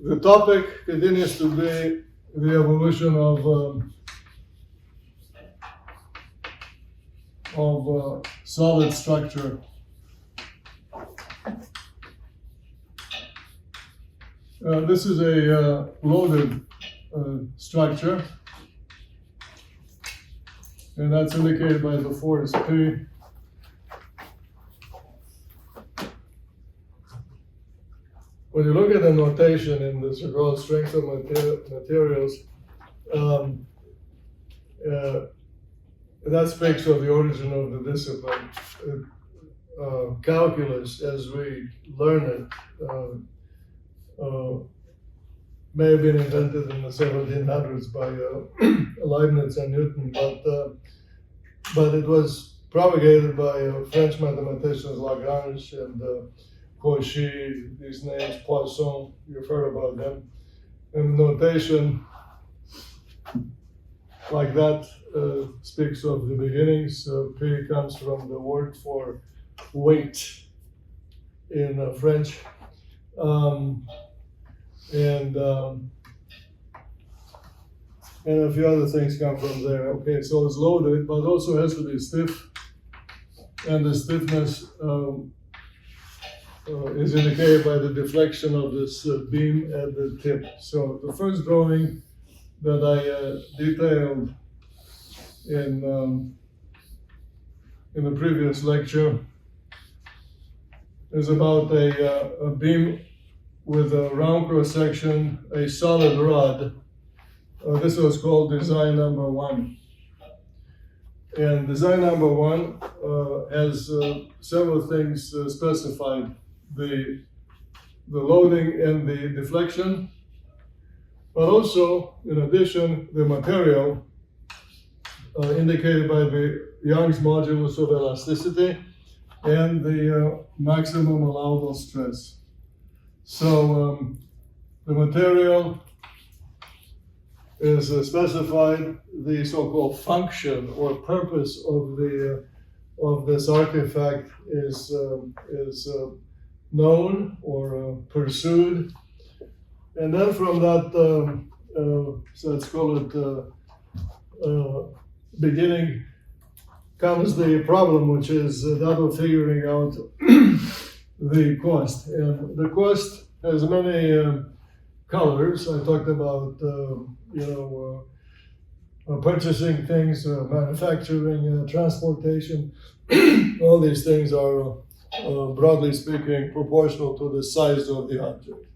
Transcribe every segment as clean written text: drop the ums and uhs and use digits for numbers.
the topic continues to be the evolution of solid structure. This is a loaded structure, and that's indicated by the force P. When you look at the notation in the so-called strength of materials, that speaks of the origin of the discipline. Calculus, as we learn it, may have been invented in the 1700s by Leibniz and Newton, but it was propagated by French mathematicians Lagrange and Cauchy, these names, Poisson, you've heard about them. And notation like that speaks of the beginnings. P comes from the word for weight in French. And a few other things come from there. Okay, so it's loaded, but also has to be stiff. And the stiffness is indicated by the deflection of this beam at the tip. So the first drawing that I detailed in the previous lecture is about a beam with a round cross section, a solid rod. This was called design number 1. And design number 1 has several things specified. The loading and the deflection, but also, in addition, the material indicated by the Young's modulus of elasticity and the maximum allowable stress. So the material is specified, the so-called function or purpose of this artifact is known or pursued, and then from that, so let's call it beginning, comes the problem, which is that of figuring out the cost. And the cost has many colors. I talked about purchasing things, manufacturing, transportation. All these things are broadly speaking, proportional to the size of the object.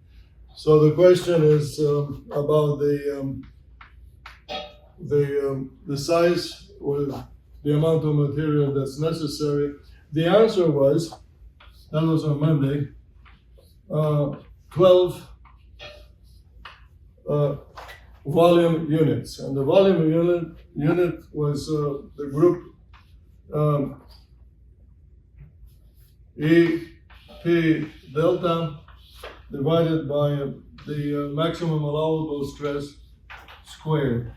So the question is about the size or the amount of material that's necessary. The answer was, that was on Monday, 12 volume units. And the volume unit was the group E P delta divided by the maximum allowable stress squared.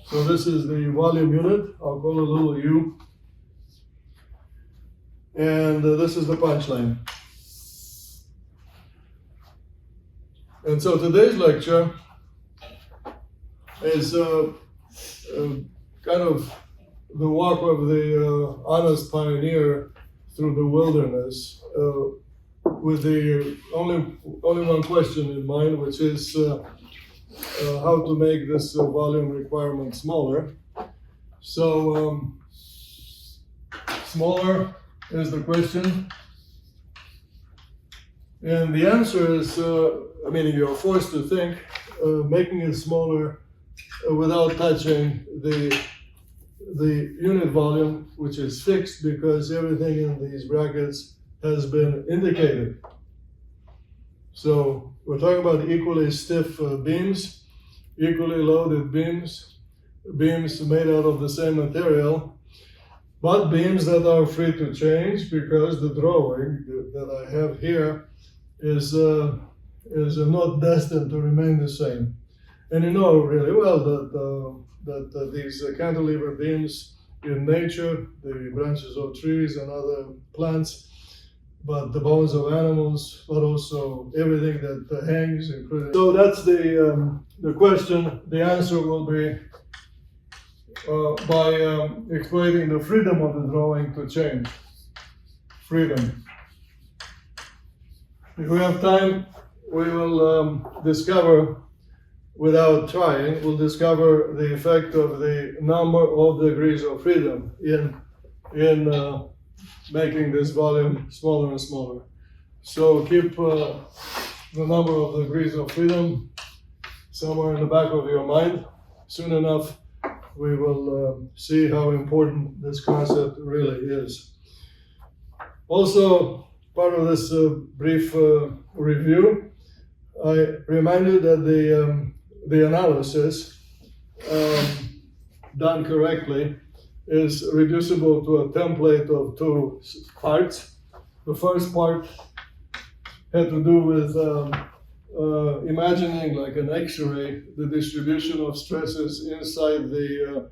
So this is the volume unit. I'll call it little u. And this is the punchline. And so today's lecture is kind of the walk of the honest pioneer through the wilderness, with the only one question in mind, which is how to make this volume requirement smaller. So smaller is the question, and the answer is, you're forced to think, making it smaller without touching the unit volume, which is fixed because everything in these brackets has been indicated. So we're talking about equally stiff beams, equally loaded beams made out of the same material, but beams that are free to change because the drawing that I have here is not destined to remain the same. And you know really well that these cantilever beams in nature, the branches of trees and other plants, but the bones of animals, but also everything that hangs, including. So that's the question. The answer will be by equating the freedom of the drawing to change. Freedom. If we have time, we will discover, without trying, we'll discover the effect of the number of degrees of freedom in making this volume smaller and smaller. So keep the number of degrees of freedom somewhere in the back of your mind. Soon enough, we will see how important this concept really is. Also, part of this brief review, I reminded that the analysis done correctly is reducible to a template of two parts. The first part had to do with imagining, like an X-ray, the distribution of stresses inside the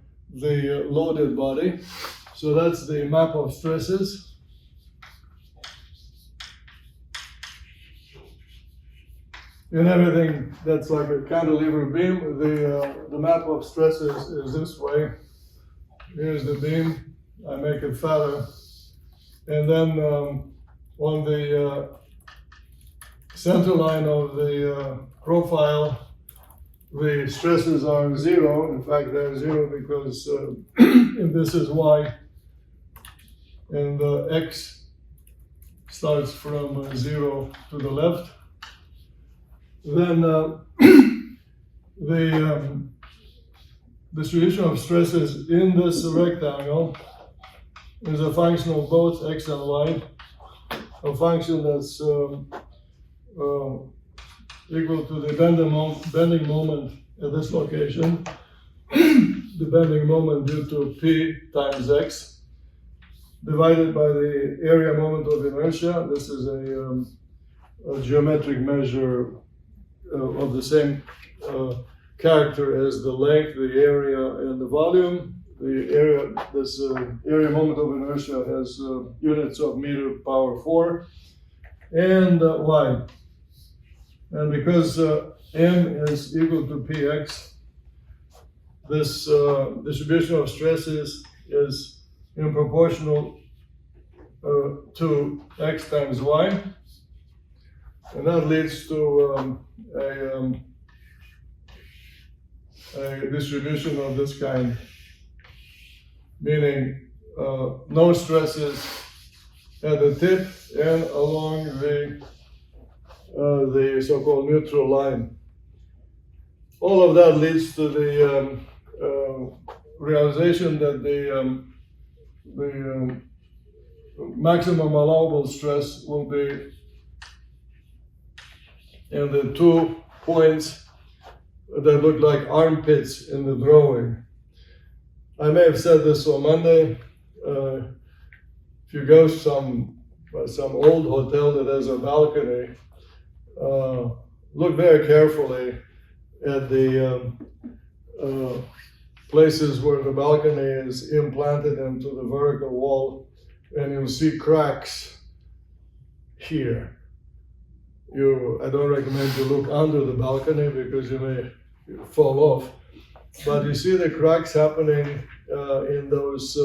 loaded body. So that's the map of stresses. In everything that's like a cantilever beam, the map of stresses is this way. Here's the beam. I make it fatter. And then on the center line of the profile, the stresses are zero. In fact, they're zero because this is Y, and X starts from zero to the left. Then the distribution of stresses in this rectangle is a function of both X and Y, a function that's equal to the bending moment at this location, the bending moment due to P times X, divided by the area moment of inertia. This is a geometric measure of the same character as the length, the area, and the volume. The area, this area moment of inertia has units of meter power 4, and Y. And because M is equal to Px, this distribution of stresses is in proportional to X times Y. And that leads to a distribution of this kind, meaning no stresses at the tip and along the so-called neutral line. All of that leads to the realization that the maximum allowable stress will be in the 2 points that look like armpits in the drawing. I may have said this on Monday. If you go to some old hotel that has a balcony, look very carefully at the places where the balcony is implanted into the vertical wall, and you'll see cracks here. I don't recommend you look under the balcony because you may fall off, but you see the cracks happening in those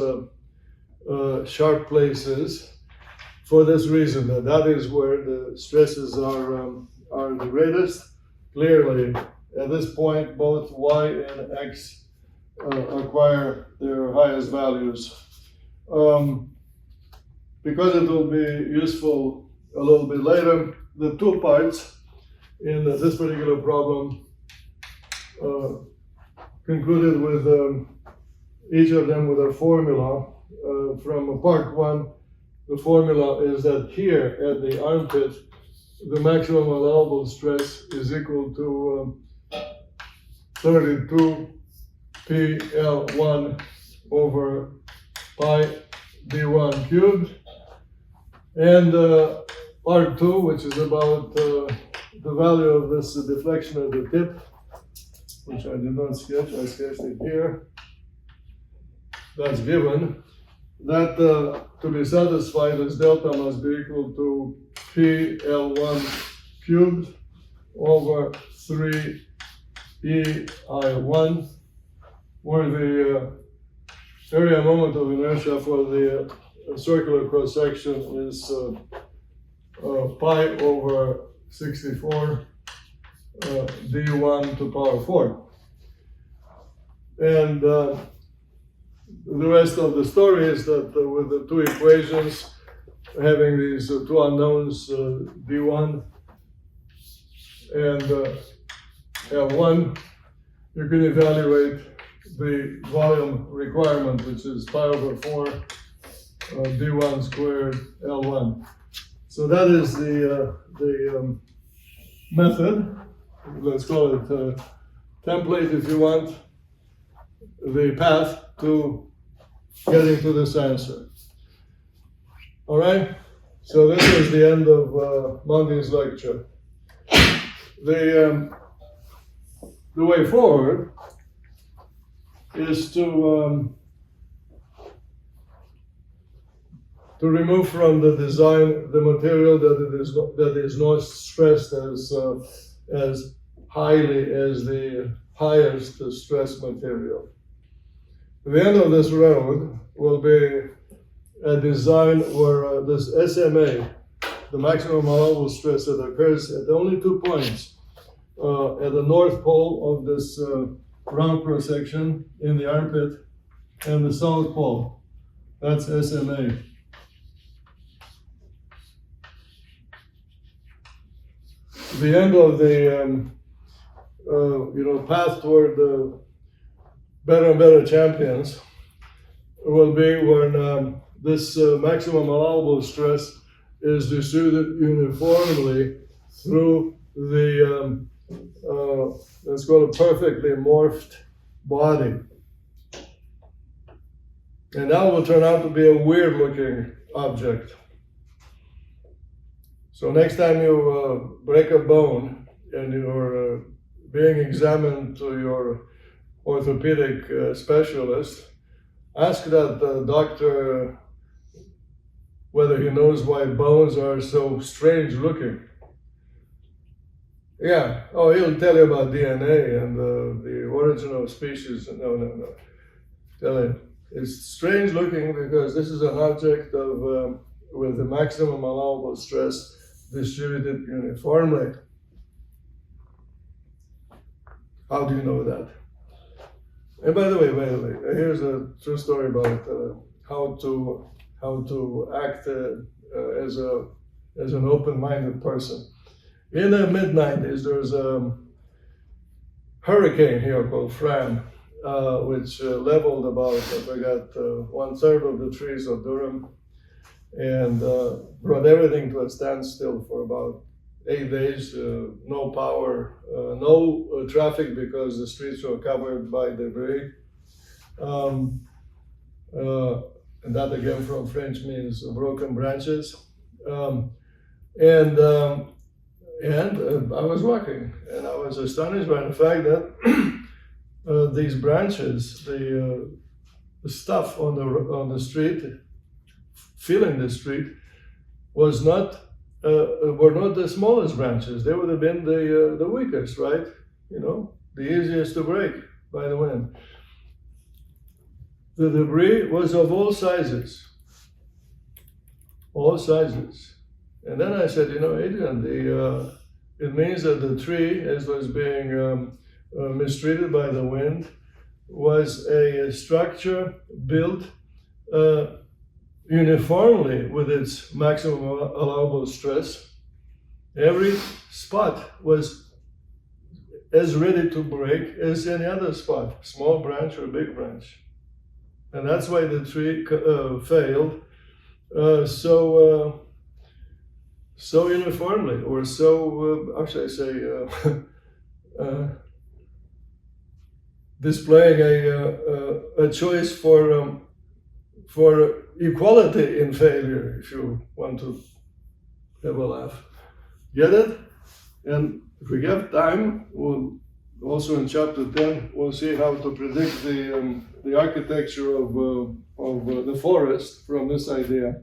sharp places for this reason, that is where the stresses are the greatest. Clearly, at this point, both Y and X acquire their highest values. Because it will be useful a little bit later, the 2 parts in this particular problem concluded with each of them with a formula. From part 1, the formula is that here at the armpit, the maximum allowable stress is equal to 32 PL1 over pi d1 cubed. And part 2, which is about the value of this deflection at the tip, which I did not sketch, I sketched it here. That's given. that to be satisfied, this delta must be equal to PL1 cubed over 3EI1, where the area moment of inertia for the circular cross-section is pi over 64 d1 to power 4. And the rest of the story is that with the two equations, having these two unknowns, d1 and L1, you can evaluate the volume requirement, which is pi over 4 d1 squared L1. So that is the method. Let's call it template if you want, the path to getting to this answer. All right, so this is the end of Monday's lecture. The way forward is to remove from the design the material that is not stressed as highly as the highest stress material. The end of this road will be a design where this SMA, the maximum allowable stress that occurs at only 2 points, at the north pole of this round cross section in the armpit and the south pole. That's SMA. The end of the path toward the better and better champions will be when this maximum allowable stress is distributed uniformly through the let's call it perfectly morphed body. And that will turn out to be a weird looking object. So next time you break a bone and you're being examined to your orthopedic specialist, ask that doctor whether he knows why bones are so strange looking. Yeah, oh, he'll tell you about DNA and the origin of species. No. Tell him, it's strange looking because this is an object of with the maximum allowable stress distributed uniformly. How do you know that? And by the way, here's a true story about how to act as an open-minded person. In the mid-90s, there was a hurricane here called Fran, which leveled about, I forgot, 1/3 of the trees of Durham, and brought everything to a standstill for about 8 days. No power, no traffic because the streets were covered by debris. And that again from French means broken branches. And I was walking, and I was astonished by the fact that these branches, the stuff on the street, filling the street, were not the smallest branches. They would have been the weakest, right? The easiest to break by the wind. The debris was of all sizes. And then I said, Adrian, it means that the tree, as was being mistreated by the wind, was a structure built uniformly with its maximum allowable stress. Every spot was as ready to break as any other spot, small branch or big branch. And that's why the tree failed so uniformly, or so, how should I say, displaying a choice for equality in failure, if you want to have a laugh. Get it? And if we have time, we'll Also in chapter 10, we'll see how to predict the architecture of the forest from this idea.